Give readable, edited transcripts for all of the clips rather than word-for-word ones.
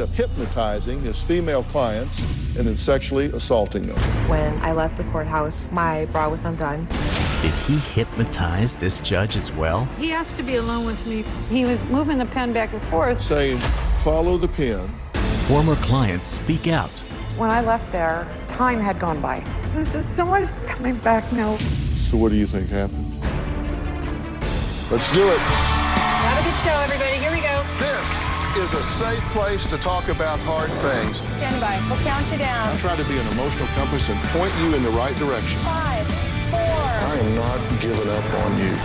of hypnotizing his female clients and then sexually assaulting them. When I left the courthouse, my bra was undone. Did he hypnotize this judge as well? He asked to be alone with me. He was moving the pen back and forth, saying, follow the pen. Former clients speak out. When I left there, time had gone by. There's just so much coming back now. So what do you think happened? Let's do it. Have a good show, everybody. Here we go. This is a safe place to talk about hard things. Stand by. We'll count you down. I try to be an emotional compass and point you in the right direction. 5, 4. I am not giving up on you.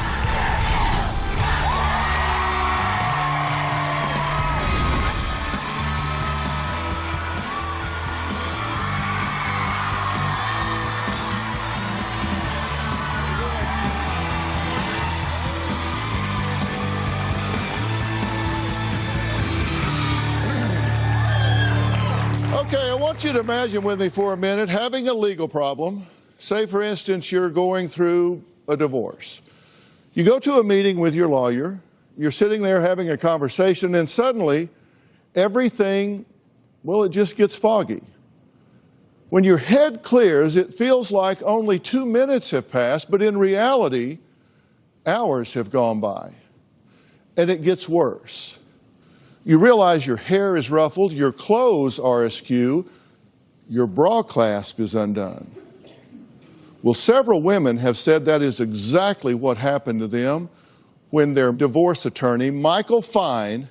Okay, I want you to imagine with me for a minute having a legal problem. Say, for instance, you're going through a divorce. You go to a meeting with your lawyer, you're sitting there having a conversation, and suddenly everything, well, it just gets foggy. When your head clears, it feels like only 2 minutes have passed, but in reality, hours have gone by. And it gets worse. You realize your hair is ruffled, your clothes are askew, your bra clasp is undone. Well, several women have said that is exactly what happened to them when their divorce attorney, Michael Fine,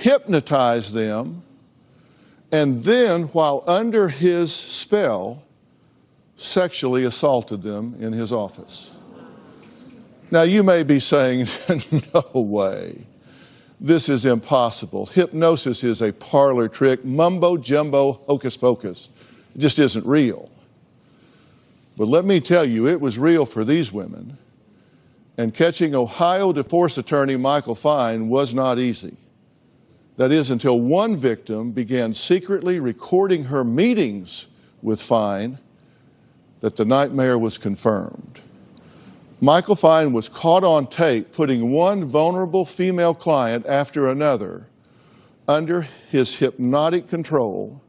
hypnotized them, and then, while under his spell, sexually assaulted them in his office. Now, you may be saying, no way. This is impossible. Hypnosis is a parlor trick, mumbo-jumbo, hocus-pocus. It just isn't real. But let me tell you, it was real for these women. And catching Ohio divorce attorney Michael Fine was not easy. That is, until one victim began secretly recording her meetings with Fine, that the nightmare was confirmed. Michael Fine was caught on tape putting one vulnerable female client after another under his hypnotic control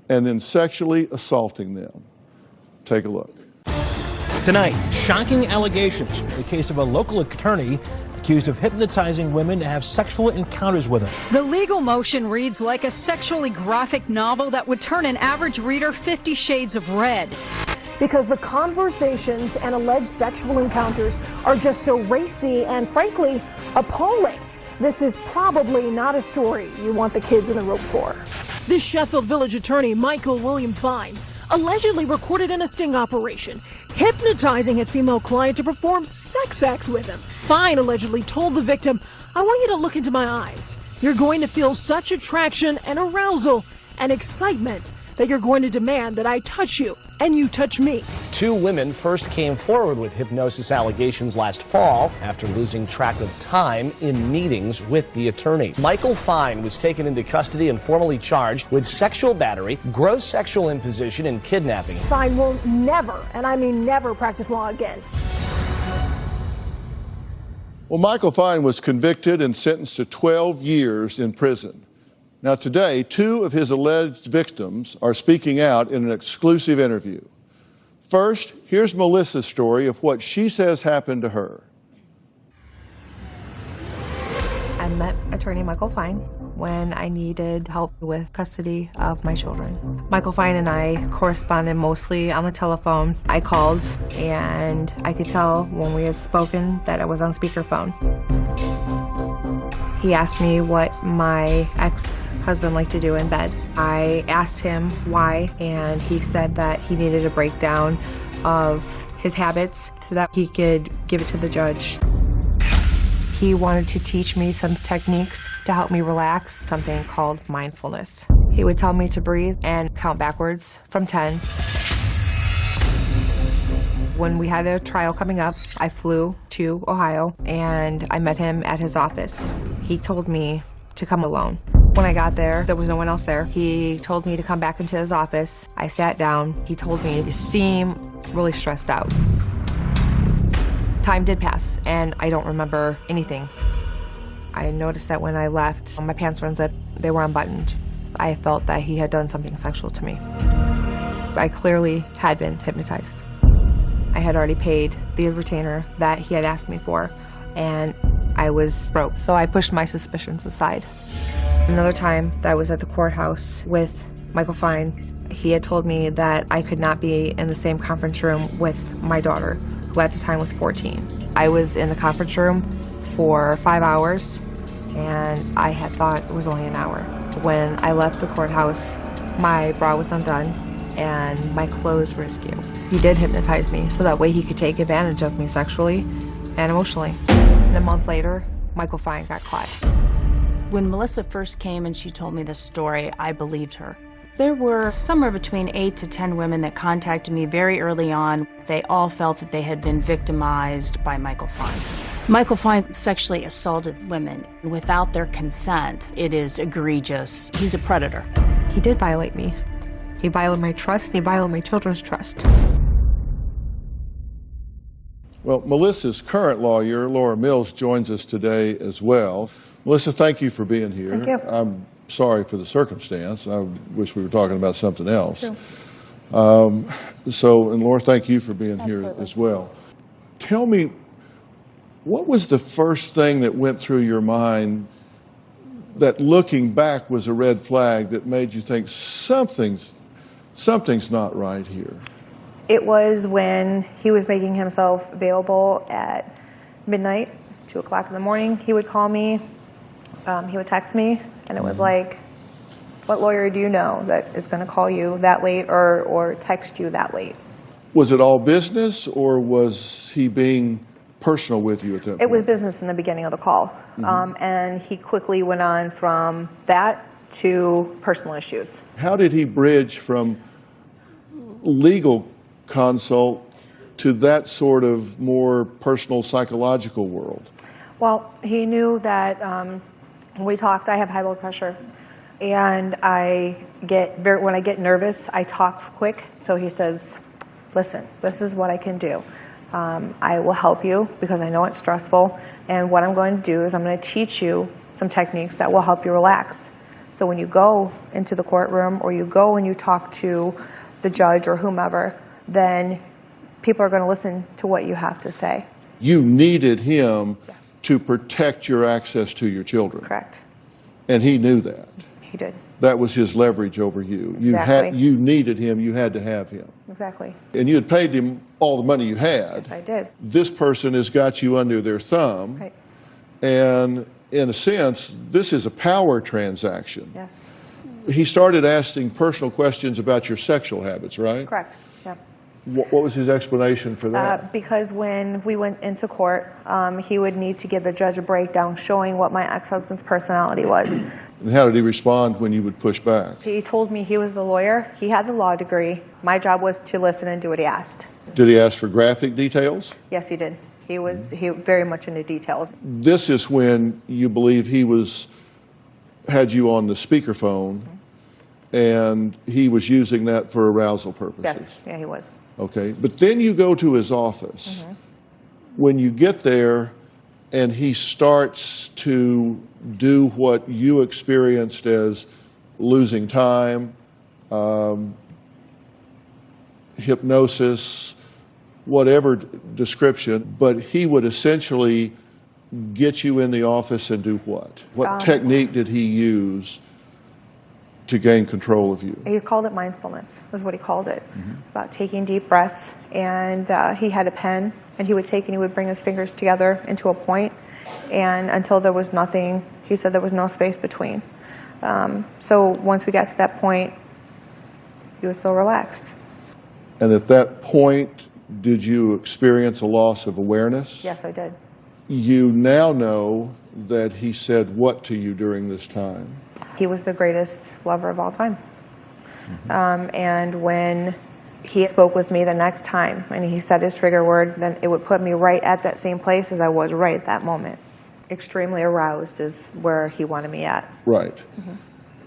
and then sexually assaulting them. Take a look. Tonight, shocking allegations in the case of a local attorney accused of hypnotizing women to have sexual encounters with them. The legal motion reads like a sexually graphic novel that would turn an average reader 50 shades of red. Because the conversations and alleged sexual encounters are just so racy and, frankly, appalling. This is probably not a story you want the kids in the room for. This Sheffield Village attorney, Michael William Fine, allegedly recorded in a sting operation, hypnotizing his female client to perform sex acts with him. Fine allegedly told the victim, "I want you to look into my eyes. You're going to feel such attraction and arousal and excitement that you're going to demand that I touch you and you touch me." 2 women first came forward with hypnosis allegations last fall after losing track of time in meetings with the attorney. Michael Fine was taken into custody and formally charged with sexual battery, gross sexual imposition, and kidnapping. Fine will never, and I mean never, practice law again. Well, Michael Fine was convicted and sentenced to 12 years in prison. Now today, 2 of his alleged victims are speaking out in an exclusive interview. First, here's Melissa's story of what she says happened to her. I met attorney Michael Fine when I needed help with custody of my children. Michael Fine and I corresponded mostly on the telephone. I called and I could tell when we had spoken that I was on speakerphone. He asked me what my ex-husband liked to do in bed. I asked him why, and he said that he needed a breakdown of his habits so that he could give it to the judge. He wanted to teach me some techniques to help me relax, something called mindfulness. He would tell me to breathe and count backwards from 10. When we had a trial coming up, I flew to Ohio and I met him at his office. He told me to come alone. When I got there was no one else there. He told me to come back into his office. I sat down. He told me to seem really stressed out. Time did pass and I don't remember anything. I noticed that when I left, my pants were unzipped, they were unbuttoned. I felt that he had done something sexual to me. I clearly had been hypnotized. I had already paid the retainer that he had asked me for, and I was broke, so I pushed my suspicions aside. Another time that I was at the courthouse with Michael Fine, he had told me that I could not be in the same conference room with my daughter, who at the time was 14. I was in the conference room for 5 hours, and I had thought it was only an hour. When I left the courthouse, my bra was undone, and my clothes were askew. He did hypnotize me so that way he could take advantage of me sexually and emotionally. And a month later, Michael Fine got caught. When Melissa first came and she told me this story, I believed her. There were somewhere between 8 to 10 women that contacted me very early on. They all felt that they had been victimized by Michael Fine. Michael Fine sexually assaulted women without their consent. It is egregious. He's a predator. He did violate me. He violated my trust, and he violated my children's trust. Well, Melissa's current lawyer, Laura Mills, joins us today as well. Melissa, thank you for being here. Thank you. I'm sorry for the circumstance. I wish we were talking about something else. True. And Laura, thank you for being here Absolutely. as well. Tell me, what was the first thing that went through your mind that looking back was a red flag that made you think something's not right here? It was when he was making himself available at midnight, 2 o'clock in the morning. He would call me, he would text me, and it was like, what lawyer do you know that is going to call you that late or text you that late? Was it all business, or was he being personal with you at that point? It was business in the beginning of the call, and he quickly went on from that to personal issues. How did he bridge from legal consult to that sort of more personal psychological world? Well, he knew that when we talked, I have high blood pressure, and when I get nervous, I talk quick. So he says, listen, this is what I can do. I will help you because I know it's stressful, and what I'm going to do is I'm going to teach you some techniques that will help you relax. So when you go into the courtroom or you go and you talk to the judge or whomever, then people are going to listen to what you have to say. You needed him to protect your access to your children. Correct. And he knew that. He did. That was his leverage over you. Exactly. You needed him. You had to have him. Exactly. And you had paid him all the money you had. Yes, I did. This person has got you under their thumb. Right. And in a sense, this is a power transaction. Yes. He started asking personal questions about your sexual habits, right? Correct. Yeah. What was his explanation for that? Because when we went into court, he would need to give the judge a breakdown showing what my ex-husband's personality was. And how did he respond when you would push back? He told me he was the lawyer. He had the law degree. My job was to listen and do what he asked. Did he ask for graphic details? Yes, he did. He very much into details. This is when you believe he had you on the speakerphone, and he was using that for arousal purposes. Yes, yeah, he was. Okay, but then you go to his office. When you get there and he starts to do what you experienced as losing time, hypnosis, whatever description, but he would essentially get you in the office and do what? What technique did he use to gain control of you? He called it mindfulness, is what he called it, about taking deep breaths. And he had a pen, and he would take and he would bring his fingers together into a point, and until there was nothing, he said there was no space between. So once we got to that point, you would feel relaxed. And at that point, did you experience a loss of awareness? Yes, I did. You now know that he said what to you during this time? He was the greatest lover of all time. And when he spoke with me the next time and he said his trigger word, then it would put me right at that same place as I was right at that moment. Extremely aroused is where he wanted me at. Right.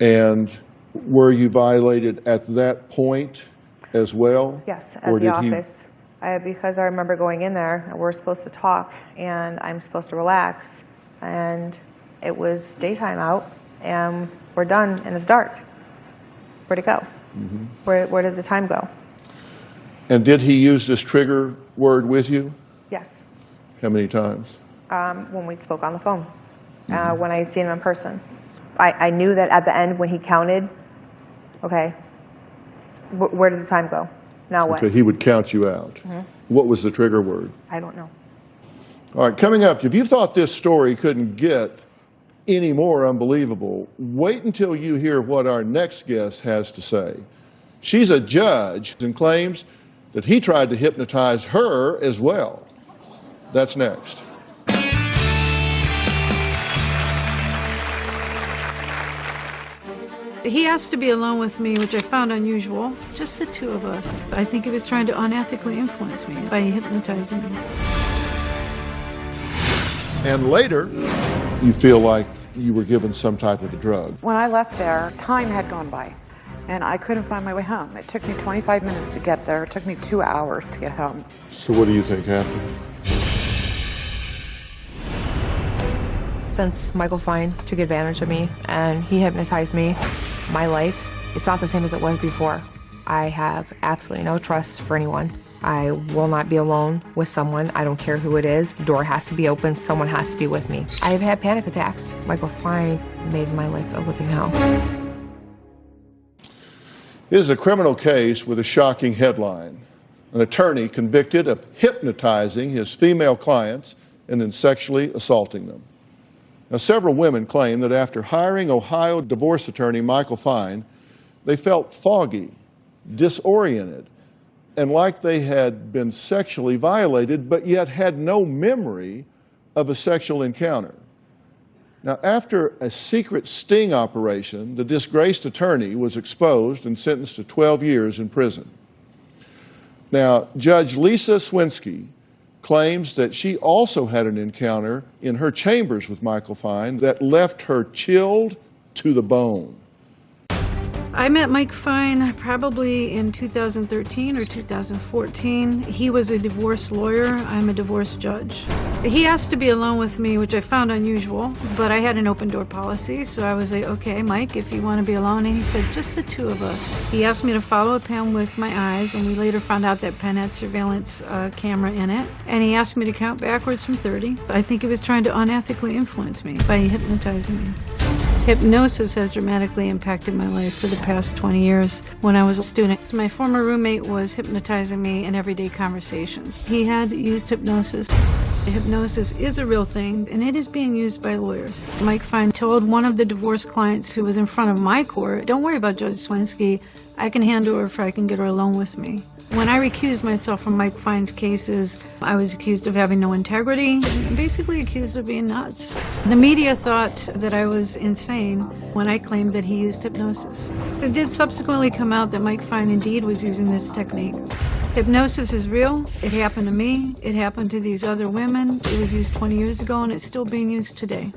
And were you violated at that point as well? Yes, at the office. Because I remember going in there, and we're supposed to talk, and I'm supposed to relax, and It was daytime out, and we're done, and it's dark. Where'd it go? Where did the time go? And did he use this trigger word with you? Yes. How many times? When we spoke on the phone, when I had seen him in person. I knew that at the end when he counted, okay, where did the time go? Now what? So he would count you out. What was the trigger word? I don't know. All right, coming up, if you thought this story couldn't get any more unbelievable, wait until you hear what our next guest has to say. She's a judge and claims that he tried to hypnotize her as well. That's next. He asked to be alone with me, which I found unusual. Just the two of us. I think he was trying to unethically influence me by hypnotizing me. And later, you feel like you were given some type of a drug. When I left there, time had gone by, and I couldn't find my way home. It took me 25 minutes to get there. It took me 2 hours to get home. So what do you think happened? Since Michael Fine took advantage of me and he hypnotized me, my life, it's not the same as it was before. I have absolutely no trust for anyone. I will not be alone with someone. I don't care who it is. The door has to be open. Someone has to be with me. I've had panic attacks. Michael Fine made my life a living hell. It is a criminal case with a shocking headline. An attorney convicted of hypnotizing his female clients and then sexually assaulting them. Now, several women claim that after hiring Ohio divorce attorney Michael Fine, they felt foggy, disoriented, and like they had been sexually violated, but yet had no memory of a sexual encounter. Now, after a secret sting operation, the disgraced attorney was exposed and sentenced to 12 years in prison. Now, Judge Lisa Swinsky claims that she also had an encounter in her chambers with Michael Fine that left her chilled to the bone. I met Mike Fine probably in 2013 or 2014. He was a divorce lawyer. I'm a divorce judge. He asked to be alone with me, which I found unusual, but I had an open door policy, so I was like, okay, Mike, if you want to be alone. And he said, just the two of us. He asked me to follow a pen with my eyes, and we later found out that pen had surveillance camera in it. And he asked me to count backwards from 30. I think he was trying to unethically influence me by hypnotizing me. Hypnosis has dramatically impacted my life for the past 20 years. When I was a student, my former roommate was hypnotizing me in everyday conversations. He had used hypnosis. Hypnosis is a real thing, and it is being used by lawyers. Mike Fine told one of the divorce clients who was in front of my court, don't worry about Judge Swinsky, I can handle her if I can get her alone with me. When I recused myself from Mike Fine's cases, I was accused of having no integrity, and basically accused of being nuts. The media thought that I was insane when I claimed that he used hypnosis. It did subsequently come out that Mike Fine indeed was using this technique. Hypnosis is real. It happened to me. It happened to these other women. It was used 20 years ago, and it's still being used today.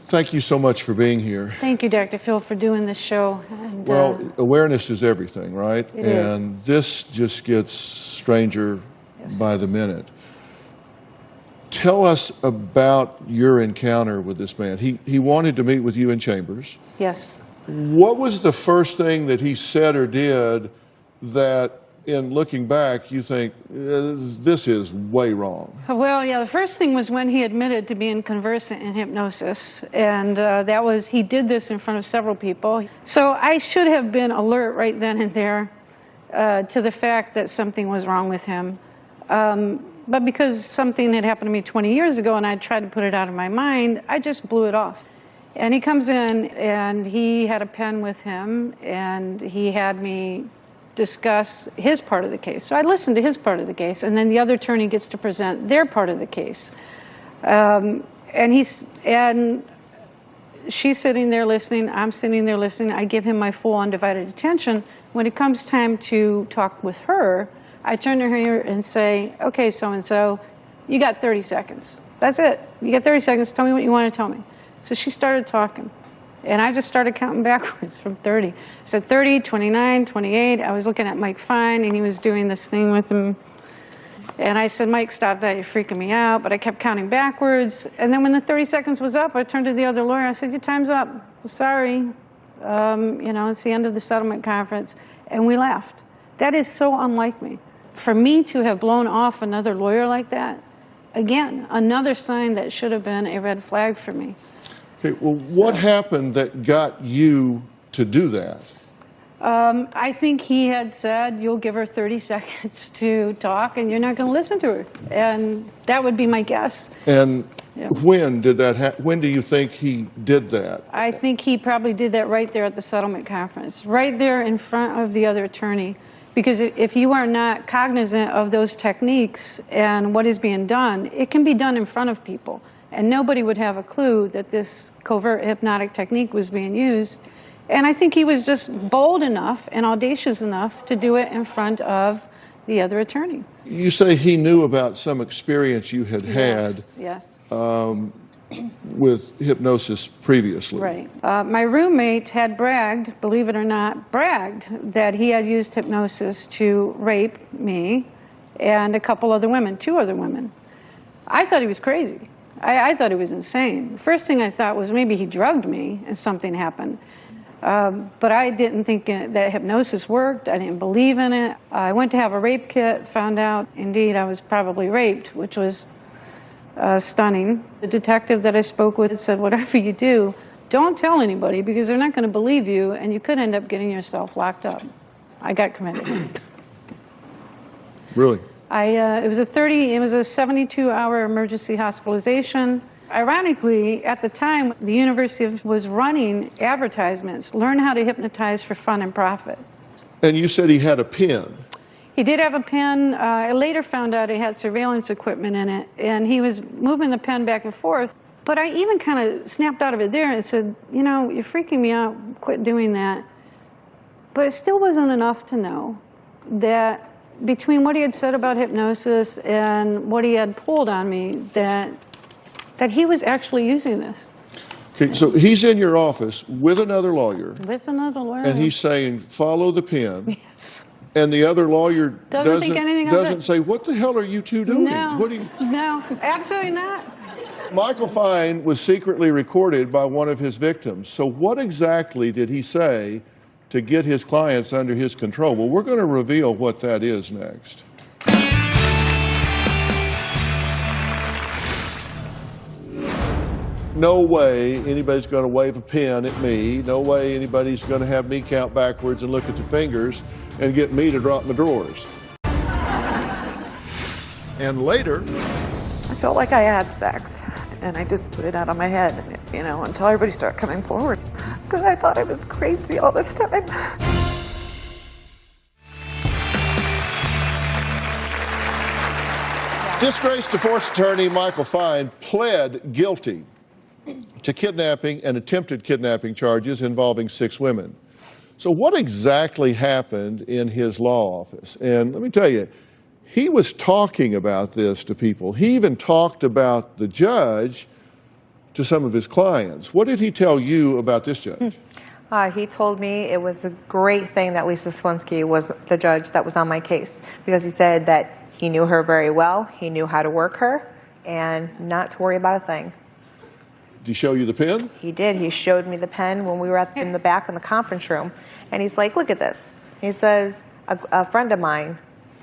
Thank you so much for being here. Thank you, Dr. Phil, for doing this show. And, well, awareness is everything, right? It is. And this just gets stranger by the minute. Tell us about your encounter with this man. He wanted to meet with you in chambers. Yes. What was the first thing that he said or did that, in looking back, you think, this is way wrong? Well, yeah, the first thing was when he admitted to being conversant in hypnosis. And that was, he did this in front of several people. So I should have been alert right then and there to the fact that something was wrong with him. But because something had happened to me 20 years ago and I tried to put it out of my mind, I just blew it off. And he comes in and he had a pen with him and he had me discuss his part of the case. So I listened to his part of the case, and then the other attorney gets to present their part of the case. And she's sitting there listening, I'm sitting there listening, I give him my full undivided attention. When it comes time to talk with her, I turn to her and say, okay, so-and-so, you got 30 seconds. That's it. You got 30 seconds, tell me what you want to tell me. So she started talking. And I just started counting backwards from 30. I said 30, 29, 28. I was looking at Mike Fine, and he was doing this thing with him. And I said, Mike, stop that, you're freaking me out. But I kept counting backwards. And then when the 30 seconds was up, I turned to the other lawyer. I said, your time's up. Sorry. You know, it's the end of the settlement conference. And we left. That is so unlike me. For me to have blown off another lawyer like that, again, another sign that should have been a red flag for me. Okay, well, what happened that got you to do that? I think he had said, you'll give her 30 seconds to talk and you're not going to listen to her. And that would be my guess. And when did that when do you think he did that? I think he probably did that right there at the settlement conference, right there in front of the other attorney. Because if you are not cognizant of those techniques and what is being done, it can be done in front of people. And nobody would have a clue that this covert hypnotic technique was being used. And I think he was just bold enough and audacious enough to do it in front of the other attorney. You say he knew about some experience you had had Yes. with hypnosis previously. Right. My roommate had bragged, believe it or not, that he had used hypnosis to rape me and a couple other women, 2 other women. I thought he was crazy. I thought he was insane. First thing I thought was maybe he drugged me and something happened. But I didn't think that hypnosis worked. I didn't believe in it. I went to have a rape kit, found out, indeed, I was probably raped, which was stunning. The detective that I spoke with said, whatever you do, don't tell anybody because they're not going to believe you and you could end up getting yourself locked up. I got committed. Really? It was a 72-hour emergency hospitalization. Ironically, at the time, the university was running advertisements, learn how to hypnotize for fun and profit. And you said he had a pen. He did have a pen. I later found out it had surveillance equipment in it, and he was moving the pen back and forth. But I even kind of snapped out of it there and said, you know, you're freaking me out, quit doing that. But it still wasn't enough to know that between what he had said about hypnosis and what he had pulled on me, that he was actually using this. Okay, so he's in your office with another lawyer. With another lawyer. And he's saying, follow the pen. Yes. And the other lawyer Doesn't think anything of doesn't it. say, what the hell are you two doing? No, What do you... no, absolutely not. Michael Fine was secretly recorded by one of his victims. So what exactly did he say to get his clients under his control? Well, we're going to reveal what that is next. No way anybody's going to wave a pen at me. No way anybody's going to have me count backwards and look at the fingers and get me to drop my drawers. And later, I felt like I had sex, and I just put it out of my head, you know, until everybody started coming forward, because I thought I was crazy all this time. disgraced divorce attorney Michael Fine pled guilty to kidnapping and attempted kidnapping charges involving 6 women. So what exactly happened in his law office? And let me tell you, he was talking about this to people. He even talked about the judge to some of his clients. What did he tell you about this judge? He told me it was a great thing that Lisa Swensky was the judge that was on my case, because he said that he knew her very well, he knew how to work her, and not to worry about a thing. Did he show you the pen? He did. He showed me the pen when we were in the back in the conference room, and he's like, look at this. He says, a friend of mine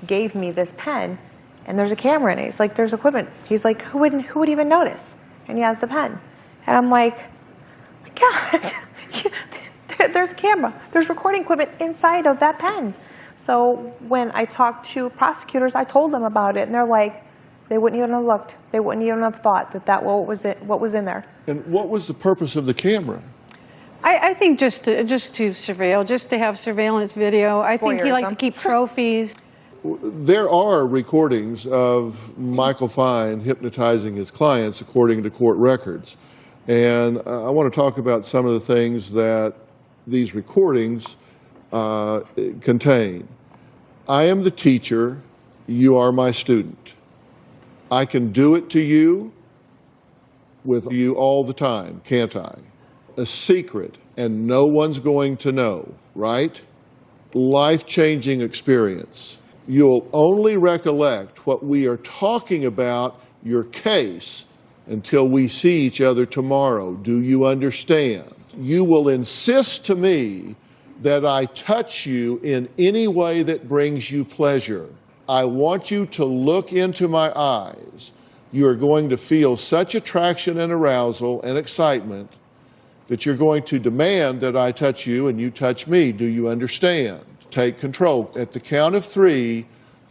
gave me this pen, and there's a camera in it. He's like, there's equipment. He's like, who would even notice? And he has the pen. And I'm like, God, there's a camera. There's recording equipment inside of that pen. So when I talked to prosecutors, I told them about it, and they're like, they wouldn't even have looked. They wouldn't even have thought that what was in there. And what was the purpose of the camera? I think just to surveil, just to have surveillance video. I think he liked to keep trophies. There are recordings of Michael Fine hypnotizing his clients according to court records. And I want to talk about some of the things that these recordings contain. I am the teacher, you are my student. I can do it to you with you all the time, can't I? A secret, and no one's going to know, right? Life-changing experience. You'll only recollect what we are talking about, your case, until we see each other tomorrow. Do you understand? You will insist to me that I touch you in any way that brings you pleasure. I want you to look into my eyes. You are going to feel such attraction and arousal and excitement that you're going to demand that I touch you and you touch me. Do you understand? Take control. At the count of 3,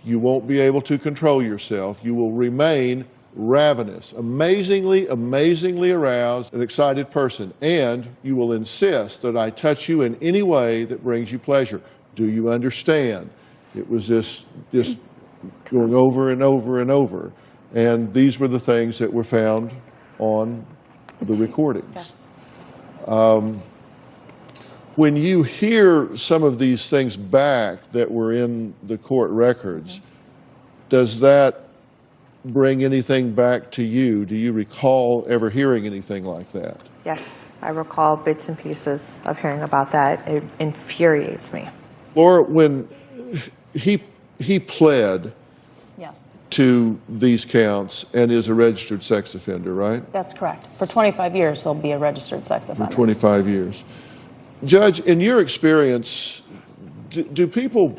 you won't be able to control yourself. You will remain ravenous, amazingly aroused, an excited person. And you will insist that I touch you in any way that brings you pleasure. Do you understand? It was just going over and over and over. And these were the things that were found on the recordings. Yes. When you hear some of these things back that were in the court records, does that bring anything back to you? Do you recall ever hearing anything like that? Yes, I recall bits and pieces of hearing about that. It infuriates me. Laura, when he pled Yes, to these counts and is a registered sex offender, right? that's correct. For 25 years, he'll be a registered sex offender. For 25 years. Judge, in your experience, do people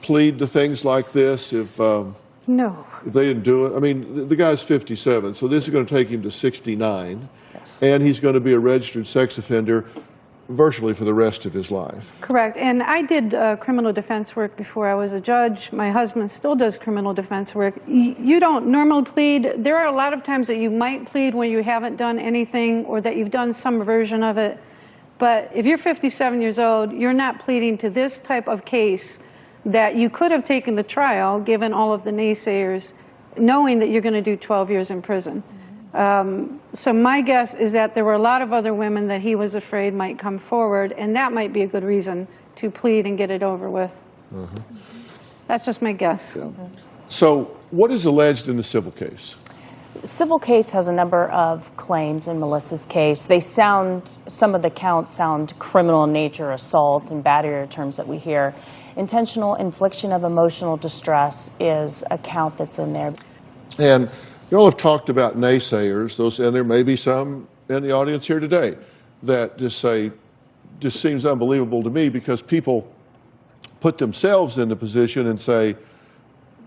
plead to things like this if No. they didn't do it? I mean, the guy's 57, so this is going to take him to 69, Yes. and he's going to be a registered sex offender virtually for the rest of his life. Correct. And I did criminal defense work before I was a judge. My husband still does criminal defense work. You don't normally plead. There are a lot of times that you might plead when you haven't done anything or that you've done some version of it. But if you're 57 years old, you're not pleading to this type of case that you could have taken to trial, given all of the naysayers, knowing that you're going to do 12 years in prison. So my guess is that there were a lot of other women that he was afraid might come forward, and that might be a good reason to plead and get it over with. That's just my guess. Yeah. So what is alleged in the civil case? Civil case has a number of claims in Melissa's case. Some of the counts sound criminal in nature, assault and battery terms that we hear. Intentional infliction of emotional distress is a count that's in there. And you all have talked about naysayers, and there may be some in the audience here today that just seems unbelievable to me because people put themselves in the position and say,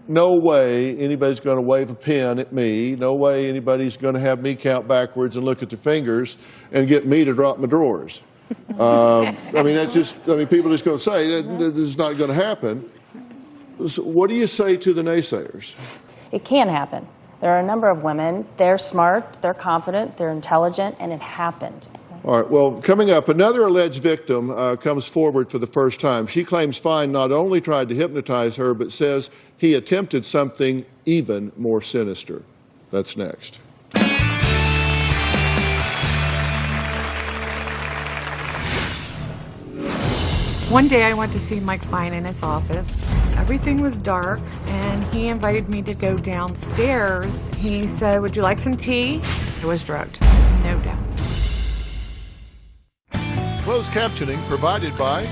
no way anybody's going to wave a pen at me. No way anybody's going to have me count backwards and look at their fingers and get me to drop my drawers. I mean, people are just going to say that this is not going to happen. So what do you say to the naysayers? It can happen. There are a number of women. They're smart, they're confident, they're intelligent, and it happened. All right, well, coming up, another alleged victim comes forward for the first time. She claims Fine not only tried to hypnotize her, but says he attempted something even more sinister. That's next. One day I went to see Mike Fine in his office. Everything was dark, and he invited me to go downstairs. He said, "Would you like some tea?" I was drugged, no doubt. Closed captioning provided by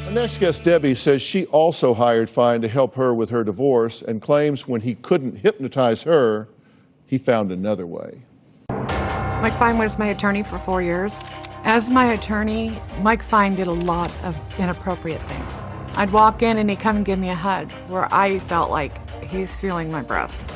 Our next guest, Debbie, says she also hired Fine to help her with her divorce and claims when he couldn't hypnotize her, he found another way. Mike Fine was my attorney for 4 years. As my attorney, Mike Fine did a lot of inappropriate things. I'd walk in and he'd come and give me a hug where I felt like he's feeling my breasts.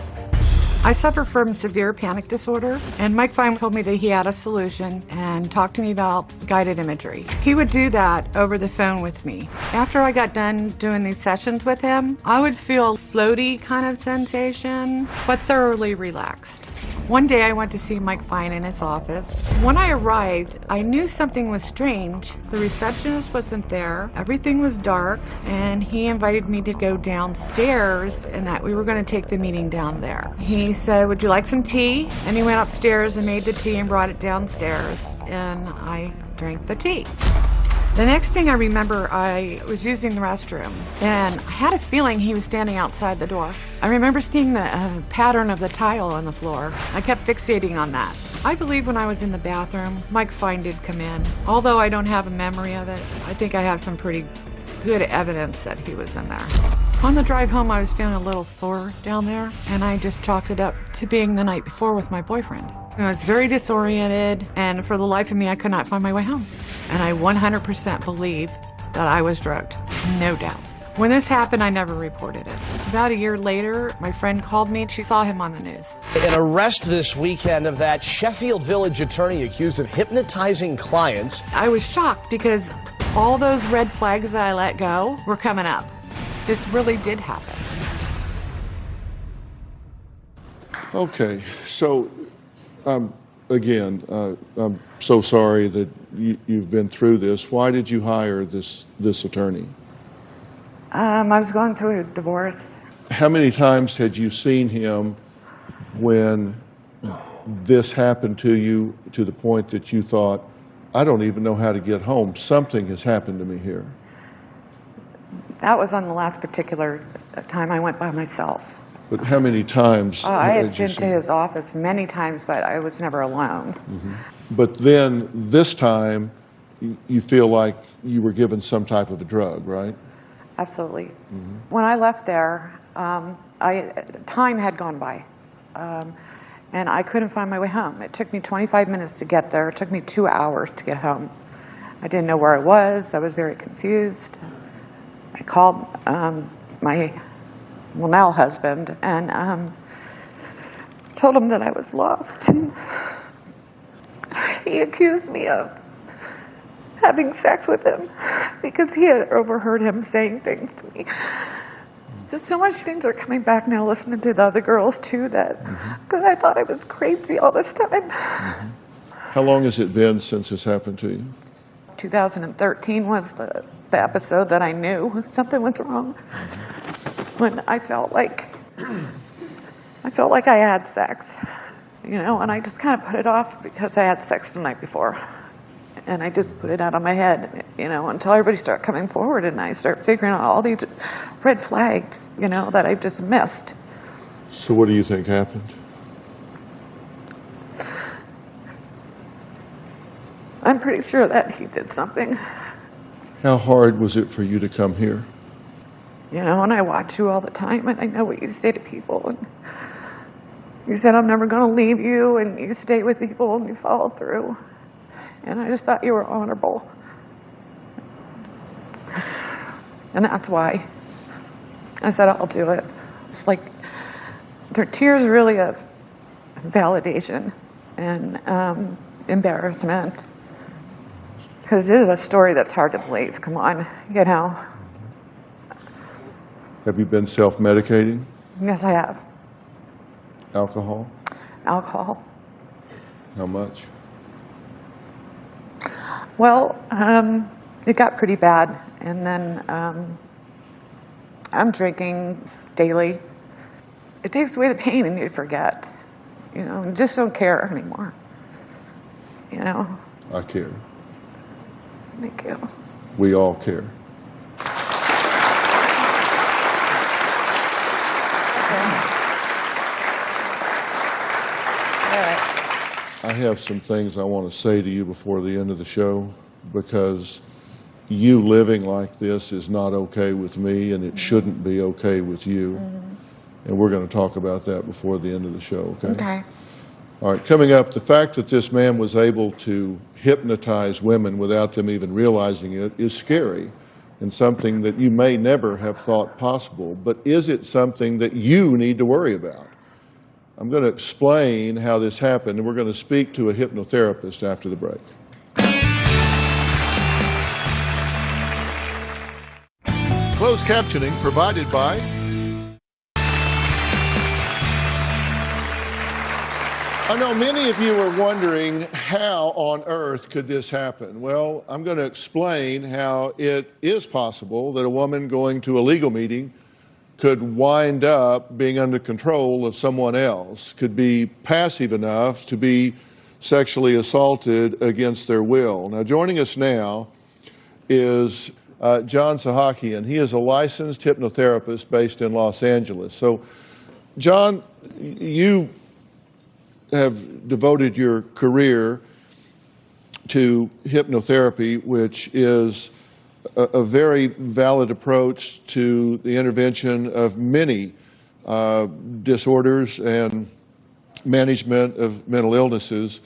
I suffer from severe panic disorder, and Mike Fine told me that he had a solution and talked to me about guided imagery. He would do that over the phone with me. After I got done doing these sessions with him, I would feel floaty kind of sensation, but thoroughly relaxed. One day I went to see Mike Fine in his office. When I arrived, I knew something was strange. The receptionist wasn't there, everything was dark, and he invited me to go downstairs and that we were going to take the meeting down there. He said, "Would you like some tea?" And he went upstairs and made the tea and brought it downstairs, and I drank the tea. The next thing I remember, I was using the restroom, and I had a feeling he was standing outside the door. I remember seeing the pattern of the tile on the floor. I kept fixating on that. I believe when I was in the bathroom, Mike Fine did come in. Although I don't have a memory of it, I think I have some pretty good evidence that he was in there. On the drive home, I was feeling a little sore down there, and I just chalked it up to being the night before with my boyfriend. I was very disoriented, and for the life of me, I could not find my way home. And I 100% believe that I was drugged, no doubt. When this happened, I never reported it. About a year later, my friend called me and she saw him on the news. An arrest this weekend of that Sheffield Village attorney accused of hypnotizing clients. I was shocked because all those red flags that I let go were coming up. This really did happen. Okay, so again, I'm so sorry that you've been through this. Why did you hire this attorney? I was going through a divorce. How many times had you seen him when this happened to you to the point that you thought, I don't even know how to get home. Something has happened to me here. That was on the last particular time I went by myself. But how many times? I had had been to his office many times, but I was never alone. Mm-hmm. But then this time, you feel like you were given some type of a drug, right? Absolutely. Mm-hmm. When I left there, time had gone by, and I couldn't find my way home. It took me 25 minutes to get there. It took me 2 hours to get home. I didn't know where I was. I was very confused. I called my now husband and told him that I was lost. He accused me of having sex with him because he had overheard him saying things to me. Just so much things are coming back now listening to the other girls too, that because I thought I was crazy all this time. Mm-hmm. How long has it been since this happened to you? 2013 was the episode that I knew something was wrong. When I felt like I had sex, and I just kind of put it off because I had sex the night before. And I just put it out on my head, until everybody started coming forward and I start figuring out all these red flags, that I just missed. So what do you think happened? I'm pretty sure that he did something. How hard was it for you to come here? And I watch you all the time and I know what you say to people. And you said, I'm never going to leave you, and you stay with people and you follow through. And I just thought you were honorable. And that's why I said, I'll do it. It's like, they're tears really of validation and embarrassment. Because this is a story that's hard to believe. Come on, Have you been self-medicating? Yes, I have. Alcohol? Alcohol. How much? Well, it got pretty bad, and then I'm drinking daily. It takes away the pain and you forget, you just don't care anymore, I care. Thank you. We all care. I have some things I want to say to you before the end of the show, because you living like this is not okay with me, and it shouldn't be okay with you. And we're going to talk about that before the end of the show, okay? Okay. All right, coming up, the fact that this man was able to hypnotize women without them even realizing it is scary, and something that you may never have thought possible. But is it something that you need to worry about? I'm going to explain how this happened, and we're going to speak to a hypnotherapist after the break. Closed captioning provided by I know many of you are wondering, how on earth could this happen? Well, I'm going to explain how it is possible that a woman going to a legal meeting could wind up being under control of someone else, could be passive enough to be sexually assaulted against their will. Now, joining us now is John Sahakian. He is a licensed hypnotherapist based in Los Angeles. So, John, you have devoted your career to hypnotherapy, which is a very valid approach to the intervention of many disorders and management of mental illnesses.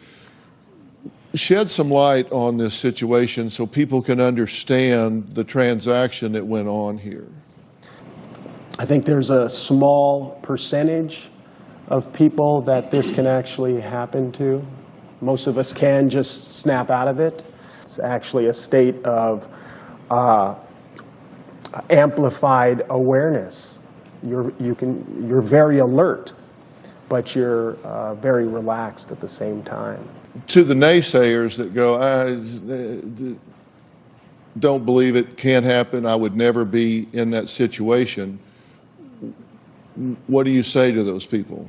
Shed some light on this situation so people can understand the transaction that went on here. I think there's a small percentage of people that this can actually happen to. Most of us can just snap out of it. It's actually a state of amplified awareness. You're very alert, but you're very relaxed at the same time. To the naysayers that go, I don't believe it, can't happen, I would never be in that situation, what do you say to those people?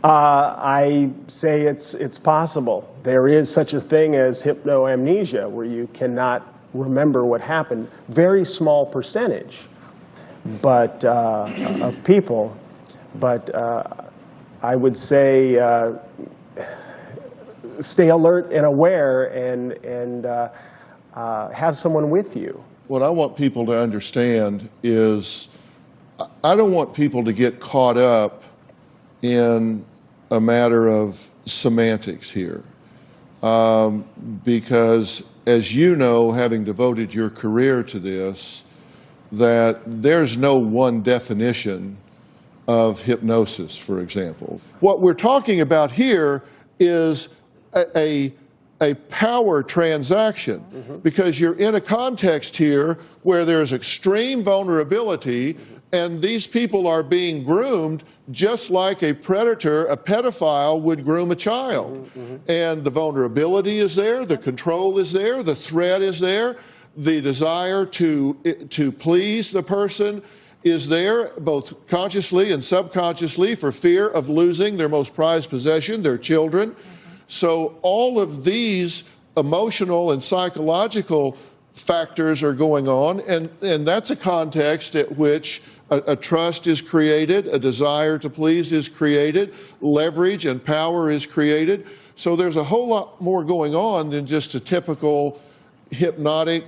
I say it's possible. There is such a thing as hypnoamnesia, where you cannot remember what happened. Very small percentage, but of people. But I would say stay alert and aware, and have someone with you. What I want people to understand is I don't want people to get caught up in a matter of semantics here. Because as you know, having devoted your career to this, that there's no one definition of hypnosis, for example. What we're talking about here is a power transaction, because you're in a context here where there's extreme vulnerability, and these people are being groomed just like a predator, a pedophile would groom a child. And the vulnerability is there, the control is there, the threat is there, the desire to please the person is there, both consciously and subconsciously, for fear of losing their most prized possession, their children. So all of these emotional and psychological factors are going on, and that's a context at which a trust is created, a desire to please is created, leverage and power is created. So there's a whole lot more going on than just a typical hypnotic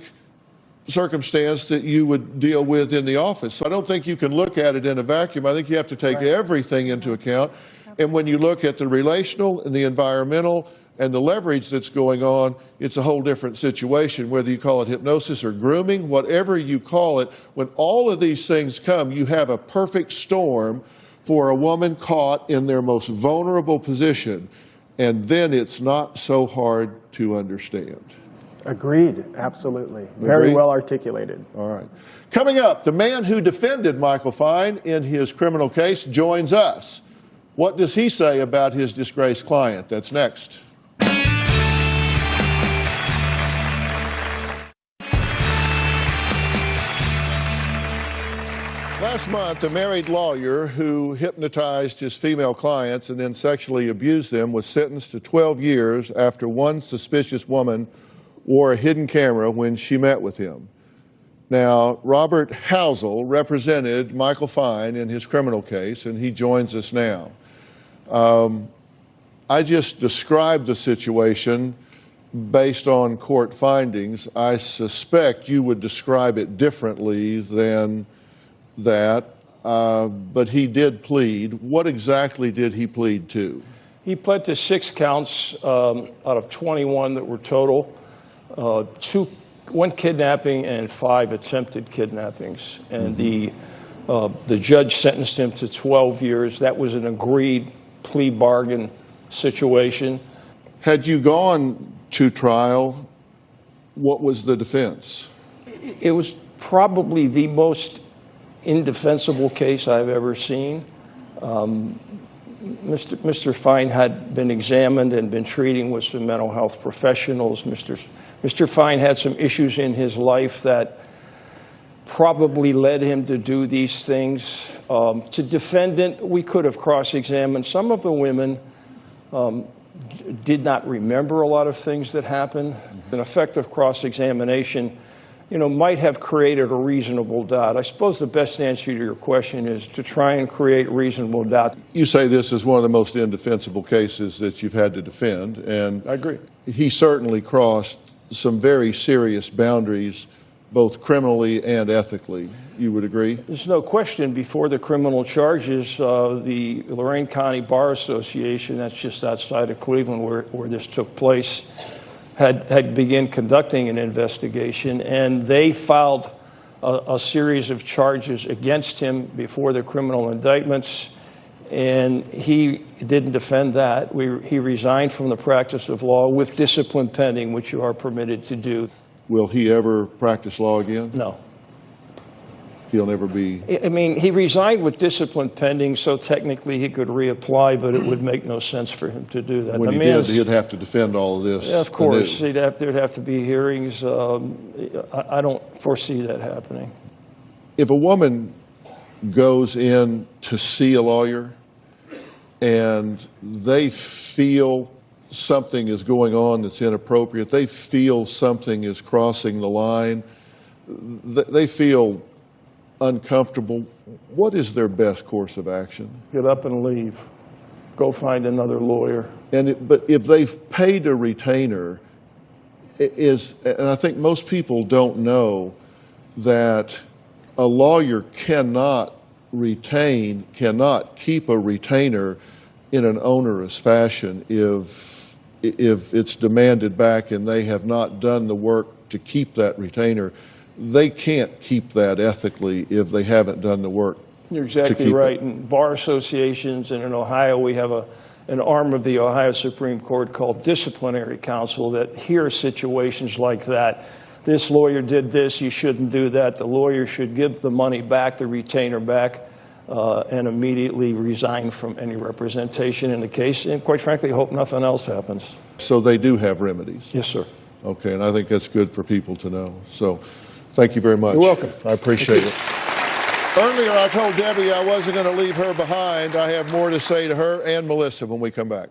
circumstance that you would deal with in the office. So I don't think you can look at it in a vacuum. I think you have to take everything into account. And when you look at the relational and the environmental and the leverage that's going on, it's a whole different situation. Whether you call it hypnosis or grooming, whatever you call it, when all of these things come, you have a perfect storm for a woman caught in their most vulnerable position. And then it's not so hard to understand. Agreed, absolutely. Very well articulated. All right. Coming up, the man who defended Michael Fine in his criminal case joins us. What does he say about his disgraced client? That's next. Last month, a married lawyer who hypnotized his female clients and then sexually abused them was sentenced to 12 years after one suspicious woman wore a hidden camera when she met with him. Now, Robert Housel represented Michael Fine in his criminal case, and he joins us now. I just described the situation based on court findings. I suspect you would describe it differently than that, but he did plead. What exactly did he plead to? He pled to 6 counts out of 21 that were total, 1 kidnapping and 5 attempted kidnappings. And the judge sentenced him to 12 years. That was an agreed plea bargain situation. Had you gone to trial, what was the defense? It was probably the most indefensible case I've ever seen. Mr. Fine had been examined and been treating with some mental health professionals. Mr. Fine had some issues in his life that probably led him to do these things. To defendant, we could have cross-examined. Some of the women did not remember a lot of things that happened. An effective cross-examination might have created a reasonable doubt. I suppose the best answer to your question is to try and create reasonable doubt. You say this is one of the most indefensible cases that you've had to defend, and I agree. He certainly crossed some very serious boundaries, both criminally and ethically. You would agree? There's no question. Before the criminal charges, the Lorain County Bar Association, that's just outside of Cleveland where this took place, had begun conducting an investigation, and they filed a series of charges against him before the criminal indictments, and he didn't defend that. He resigned from the practice of law with discipline pending, which you are permitted to do. Will he ever practice law again? No. He'll never be... I mean, he resigned with discipline pending, so technically he could reapply, but it would make no sense for him to do that. When he did, he'd have to defend all of this. Yeah, of course. There'd have to be hearings. I don't foresee that happening. If a woman goes in to see a lawyer and they feel something is going on that's inappropriate, they feel something is crossing the line, they feel uncomfortable, what is their best course of action? Get up and leave. Go find another lawyer. But if they've paid a retainer, and I think most people don't know that a lawyer cannot keep a retainer in an onerous fashion if it's demanded back and they have not done the work to keep that retainer. They can't keep that ethically if they haven't done the work. You're exactly right. In bar associations and in Ohio, we have an arm of the Ohio Supreme Court called Disciplinary Counsel that hears situations like that. This lawyer did this, you shouldn't do that. The lawyer should give the money back, the retainer back, and immediately resign from any representation in the case. And quite frankly, hope nothing else happens. So they do have remedies? Yes, sir. Okay, and I think that's good for people to know. So thank you very much. You're welcome. I appreciate it. Earlier, I told Debbie I wasn't going to leave her behind. I have more to say to her and Melissa when we come back.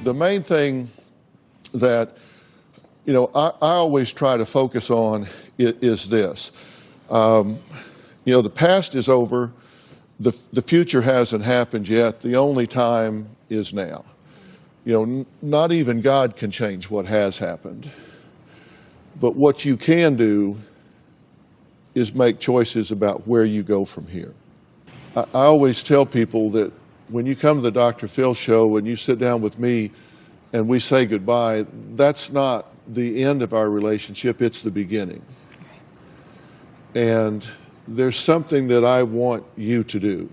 The main thing that, I always try to focus on is this. The past is over. The future hasn't happened yet. The only time is now. Not even God can change what has happened. But what you can do is make choices about where you go from here. I always tell people that when you come to the Dr. Phil show and you sit down with me and we say goodbye, that's not the end of our relationship, it's the beginning. And there's something that I want you to do.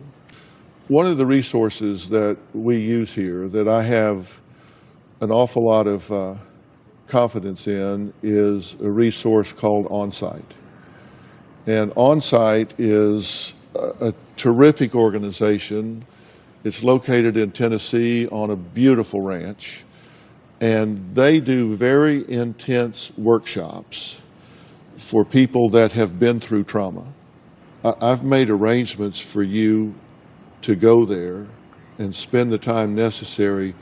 One of the resources that we use here that I have an awful lot of confidence in is a resource called OnSite. And OnSite is a terrific organization. It's located in Tennessee on a beautiful ranch. And they do very intense workshops for people that have been through trauma. I've made arrangements for you to go there and spend the time necessary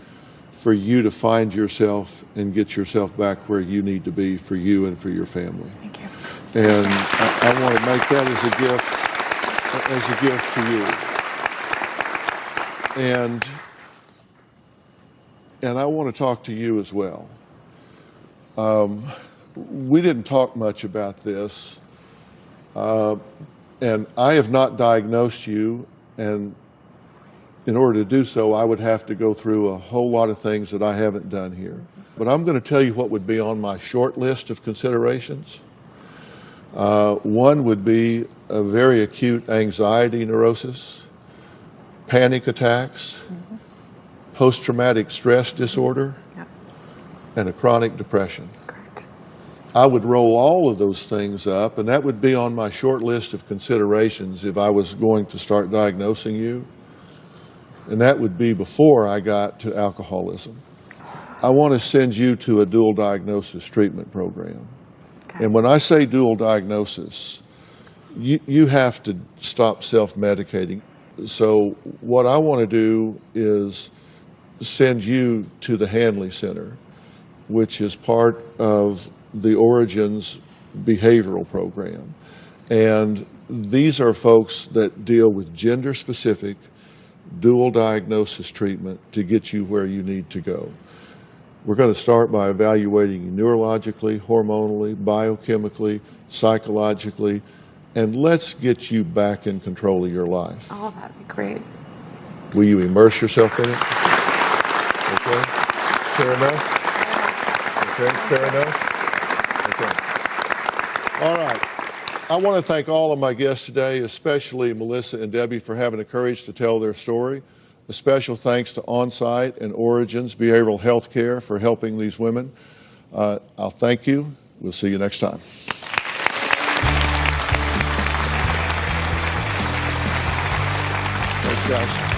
for you to find yourself and get yourself back where you need to be for you and for your family. Thank you. And I want to make that as a gift to you. And I want to talk to you as well. We didn't talk much about this, and I have not diagnosed you, and in order to do so, I would have to go through a whole lot of things that I haven't done here. But I'm going to tell you what would be on my short list of considerations. One would be a very acute anxiety neurosis, panic attacks, post-traumatic stress disorder, and a chronic depression. Correct. I would roll all of those things up, and that would be on my short list of considerations if I was going to start diagnosing you. And that would be before I got to alcoholism. I want to send you to a dual diagnosis treatment program. Okay. And when I say dual diagnosis, you have to stop self-medicating. So what I want to do is send you to the Hanley Center. which is part of the Origins behavioral program. And these are folks that deal with gender-specific dual diagnosis treatment to get you where you need to go. We're going to start by evaluating you neurologically, hormonally, biochemically, psychologically, and let's get you back in control of your life. Oh, that'd be great. Will you immerse yourself in it? Okay. Fair enough? Okay, fair enough? Okay. All right. I want to thank all of my guests today, especially Melissa and Debbie, for having the courage to tell their story. A special thanks to Onsite and Origins Behavioral Health Care for helping these women. I'll thank you. We'll see you next time. Thanks, guys.